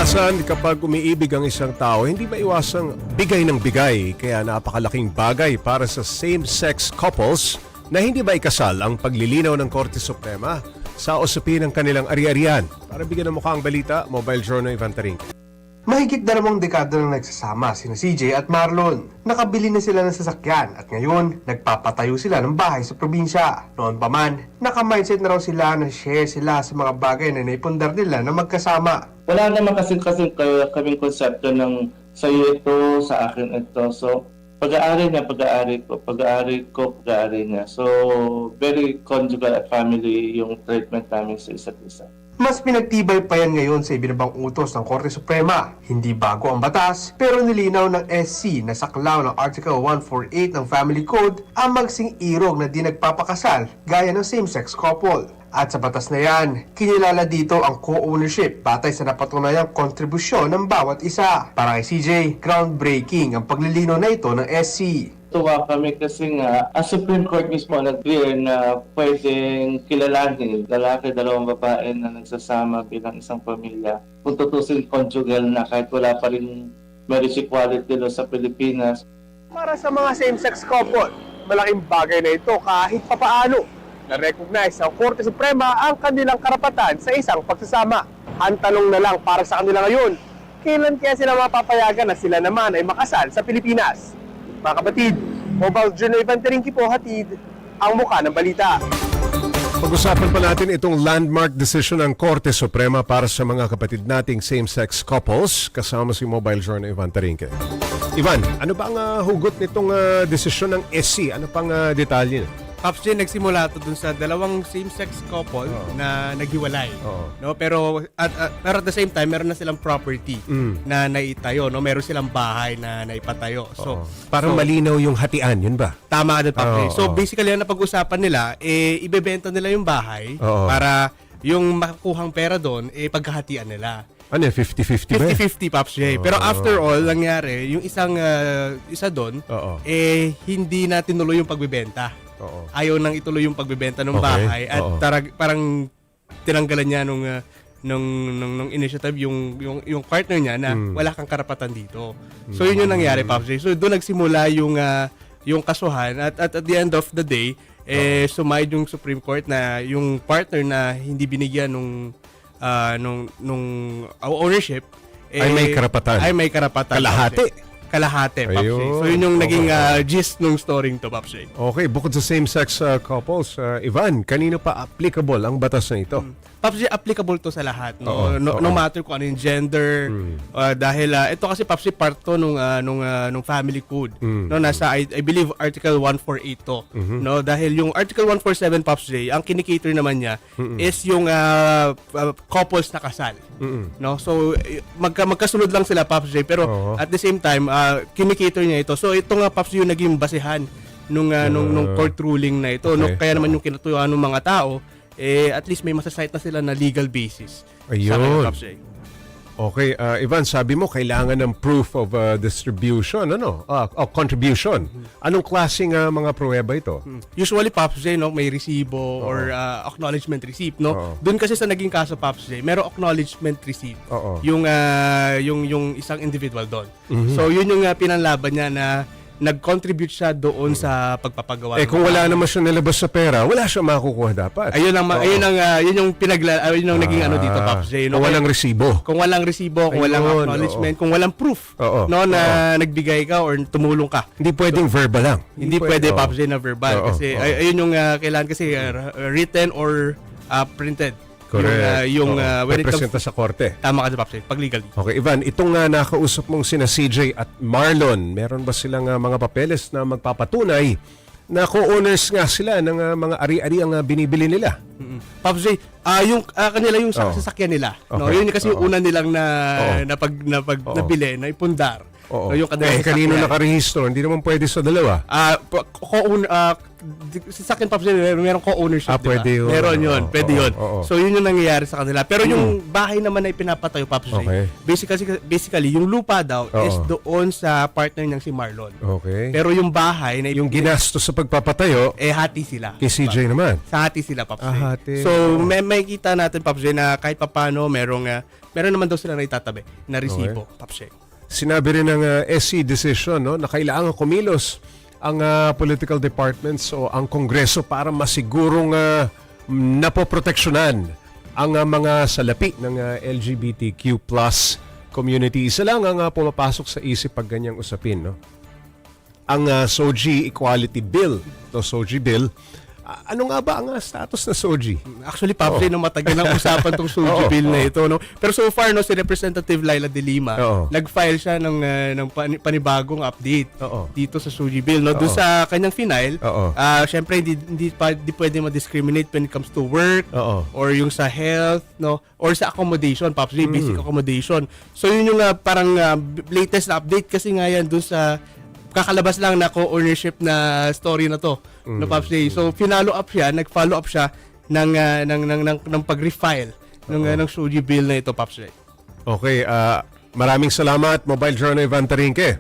Kadalasan, kapag umiibig ang isang tao, hindi maiwasang bigay ng bigay. Kaya napakalaking bagay para sa same-sex couples na hindi ba ikasal ang paglilinaw ng Korte Suprema sa usapin ng kanilang ari-arian. Para bigyan ng mukha ang balita, Mobile Journal Ivan Taring. Mahigit 2 dekada nang nagsasama sina CJ at Marlon. Nakabili na sila ng sasakyan at ngayon nagpapatayo sila ng bahay sa probinsya. Noon pa man, naka-mindset na raw sila na share sila sa mga bagay na naipundar nila na magkasama. Wala naman kasi kaming konsepto ng sa'yo ito, sa akin ito. So, pag-aari niya, pag-aari ko, pag-aari niya. So, very conjugal at family yung treatment namin sa isa't isa. Mas pinagtibay pa yan ngayon sa ibinabang utos ng Korte Suprema. Hindi bago ang batas, pero nilinaw ng SC na saklaw ng Article 148 ng Family Code ang magsing-irog na di nagpapakasal gaya ng same-sex couple. At sa batas na yan, kinilala dito ang co-ownership batay sa napatunayang kontribusyon ng bawat isa. Para kay CJ, groundbreaking ang paglilinaw na ito ng SC. Tuwa kami kasi nga, ang Supreme Court mismo nag-clear na pwedeng kilalanin lalaki, 2 babae na nagsasama bilang isang pamilya. Kung tutusin conjugal na kahit wala pa rin marriage equality law sa Pilipinas. Para sa mga same-sex couple, malaking bagay na ito kahit papaano. Na-recognize ng Korte Suprema ang kanilang karapatan sa isang pagsasama. Ang tanong na lang para sa kanila ngayon, kailan kaya sila mapapayagan na sila naman ay makasal sa Pilipinas? Mga kapatid, Mobile Journal Ivan Taring po hatid ang mukha ng balita. Pag-usapan pa natin itong landmark decision ng Korte Suprema para sa mga kapatid nating same-sex couples kasama si Mobile Journal Ivan Taringke. Ivan, ano ba ang hugot nitong desisyon ng SC? Ano pang detalye? Pops J, nagsimula ito dun sa 2 same-sex couple na naghiwalay. No? Pero at the same time, meron na silang property na naitayo. No? Meron silang bahay na naipatayo. So, Parang malinaw yung hatian, yun ba? tama ka dun, Pops J. So, basically, ang napag-usapan nila, ibebenta nila yung bahay para yung makukuhang pera doon, pagkahatian nila. Ano yun, 50-50 ba? 50-50, Pops J. Pero after all, nangyari, yung isa doon, hindi na tinuloy yung pagbebenta. Ayaw nang ituloy yung pagbebenta ng bahay at parang tinanggalan niya nung initiative yung partner niya na wala kang karapatan dito. So yun yung nangyari, Pops J. So doon nagsimula yung kasuhan at the end of the day sumayad yung Supreme Court na yung partner na hindi binigyan nung ownership Ay may karapatan. Kalahati, Pops J. Ayun. So yun yung naging gist nung story to, Pops J. Okay, bukod sa same-sex couples, Ivan, kanino pa applicable ang batas na ito? Pops J, applicable to sa lahat. No matter kung ano yung gender. Dahil ito kasi, Pops J, part to nung family code. No, nasa, I believe, Article 148 to. No, dahil yung Article 147, Pops J, ang kinikater naman niya is yung couples na kasal. No, so, magkasunod lang sila, Pops J, pero at the same time, kinikater niya ito. So, ito nga, Pops J, yung naging basehan nung court ruling na ito. No, kaya naman yung kinatuyuan ng mga tao, at least may masasite na sila na legal basis. Ayun. Sa kanya, Pops J. Okay, Ivan, sabi mo kailangan ng proof of distribution, contribution. Anong klaseng mga pruweba ito? Usually, Pops J, no, may resibo or acknowledgement receipt, no? Doon kasi sa naging kaso, Pops J, merong acknowledgement receipt. Yung isang individual doon. So, yun yung pinanlaban niya na nag-contribute siya doon sa pagpapagawa. Kung wala naman siya nilabas sa pera, wala siya makukuha dapat. Yun yung naging dito, Pops J. No? Kung walang resibo. Kung walang resibo, kung walang acknowledgement, kung walang proof na nagbigay ka or tumulong ka. Hindi pwedeng verbal lang. Hindi pwede, Pops J, na verbal. Kasi ayun yung kailangan kasi written or printed. Correct. When it comes representa sa korte. Tama ka, Pops J, pag legally. Okay, Ivan, itong nakausap mong sina CJ at Marlon, meron ba silang mga papeles na magpapatunay na co-owners nga sila ng mga ari-ari ang binibili nila? Pops J, yung kanila yung sasakyan nila. No, yun kasi yung una nilang nabili, na ipundar. Oo. No, yung kanilang kanino sasakyan. nakarehistro? Hindi naman pwede sa dalawa. Sa akin, Pops, meron co-ownership, Ah, pwede yun. Meron yun, Oo, pwede oo, yun. oo. So, yun yung nangyayari sa kanila. Pero yung bahay naman na ipinapatayo, Pops, Okay. basically, yung lupa daw Oo. is doon sa partner niyang si Marlon. Okay. Pero yung bahay, na yung ginastos sa pagpapatayo, hati sila. kay CJ naman. Sa hati sila, Pops. Hati. So, may kita natin, Pops, na kahit papano, meron naman daw sila na itatabi na resibo, Pops. Sinabi rin ng SC decision, no, na kailangan kumilos ang political departments o ang Kongreso para masigurong napoproteksyonan ang mga salapi ng LGBTQ+ community. Isa lang ang pumapasok sa isip pag ganyang usapin, no? Ang SOGI Equality Bill, to SOGI Bill. Ano nga ba ang status na SOGI? Actually, Pops, nung matagal ng usapan tong SOGI bill na ito, no? Pero so far, no, si Representative Laila De Lima, Oo. nag-file siya ng panibagong update Oo. dito sa SOGI bill, no? Doon Oo. sa kanyang final, Oo. syempre hindi pwede ma-discriminate when it comes to work Oo. or yung sa health, no? Or sa accommodation, Pops, basic accommodation. So yun yung parang latest na update kasi nga yan doon sa kakalabas lang na co-ownership na story na to, no, Pops. So nag-follow up siya ng pag-refile ng SOGI bill na ito, Pops. Okay, maraming salamat, Mobile Journal Ivan Tarinque.